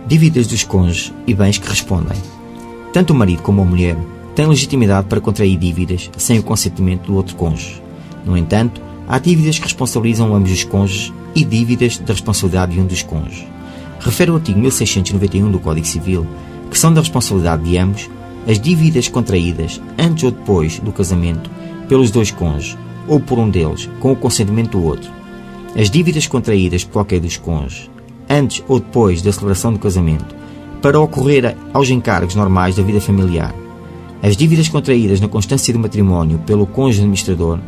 Dívidas dos cônjuges e bens que respondem. Tanto o marido como a mulher têm legitimidade para contrair dívidas sem o consentimento do outro cônjuge. No entanto, há dívidas que responsabilizam ambos os cônjuges e dívidas da responsabilidade de um dos cônjuges. Refere o artigo 1691 do Código Civil que são da responsabilidade de ambos as dívidas contraídas antes ou depois do casamento pelos dois cônjuges ou por um deles com o consentimento do outro. As dívidas contraídas por qualquer dos cônjuges antes ou depois da celebração do casamento para ocorrer aos encargos normais da vida familiar. As dívidas contraídas na constância do matrimónio pelo cônjuge administrador,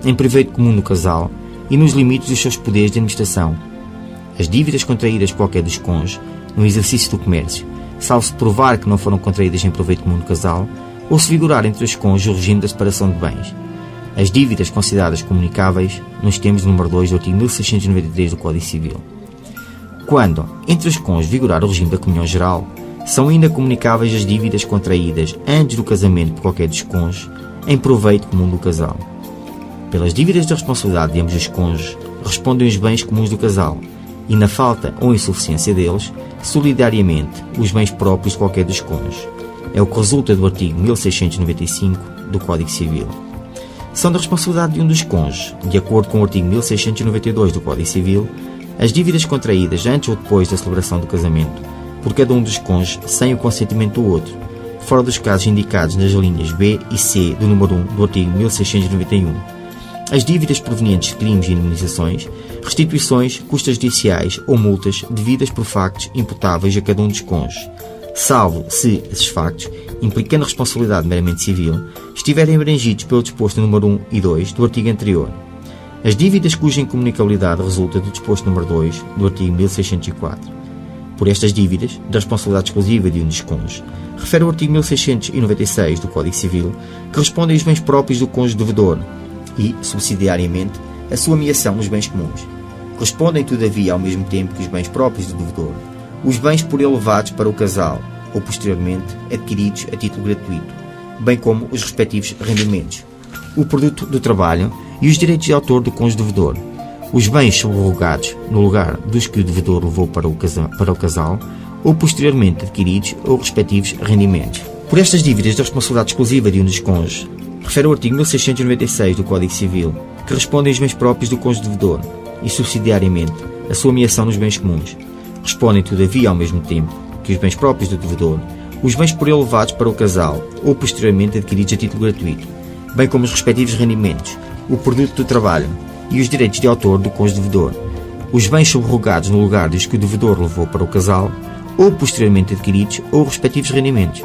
em proveito comum do casal e nos limites dos seus poderes de administração. As dívidas contraídas por qualquer dos cônjuges no exercício do comércio, salvo se provar que não foram contraídas em proveito comum do casal ou se vigorar entre os cônjuges o regime da separação de bens. As dívidas consideradas comunicáveis nos termos do número 2 do artigo 1693 do Código Civil. Quando, entre os cônjuges vigorar o regime da comunhão geral, são ainda comunicáveis as dívidas contraídas antes do casamento por qualquer dos cônjuges em proveito comum do casal. Pelas dívidas da responsabilidade de ambos os cônjuges respondem os bens comuns do casal e, na falta ou insuficiência deles, solidariamente os bens próprios de qualquer dos cônjuges. É o que resulta do artigo 1695 do Código Civil. São da responsabilidade de um dos cônjuges, de acordo com o artigo 1692 do Código Civil, as dívidas contraídas antes ou depois da celebração do casamento por cada um dos cônjuges sem o consentimento do outro, fora dos casos indicados nas linhas B e C do número 1 do artigo 1691. As dívidas provenientes de crimes e indemnizações, restituições, custas judiciais ou multas devidas por factos imputáveis a cada um dos cônjuges, salvo se esses factos, implicando responsabilidade meramente civil, estiverem abrangidos pelo disposto número 1 e 2 do artigo anterior. As dívidas cuja incomunicabilidade resulta do disposto número 2 do artigo 1604. Por estas dívidas, da responsabilidade exclusiva de um dos cônjuges, refere o artigo 1696 do Código Civil, que respondem os bens próprios do cônjuge devedor e, subsidiariamente, a sua ameação nos bens comuns. Respondem, todavia, ao mesmo tempo que os bens próprios do devedor, os bens por ele levados para o casal ou, posteriormente, adquiridos a título gratuito, bem como os respectivos rendimentos, o produto do trabalho e os direitos de autor do cônjuge devedor, os bens subrogados no lugar dos que o devedor levou para o casal ou posteriormente adquiridos ou respectivos rendimentos. Por estas dívidas da responsabilidade exclusiva de um dos cônjuges, refere o artigo 1696 do Código Civil, que respondem os bens próprios do cônjuge devedor e, subsidiariamente, a sua ameação nos bens comuns. Respondem, todavia, ao mesmo tempo que os bens próprios do devedor, os bens por ele levados para o casal ou posteriormente adquiridos a título gratuito, bem como os respectivos rendimentos, o produto do trabalho e os direitos de autor do cônjuge devedor, os bens subrogados no lugar dos que o devedor levou para o casal ou posteriormente adquiridos ou respectivos rendimentos.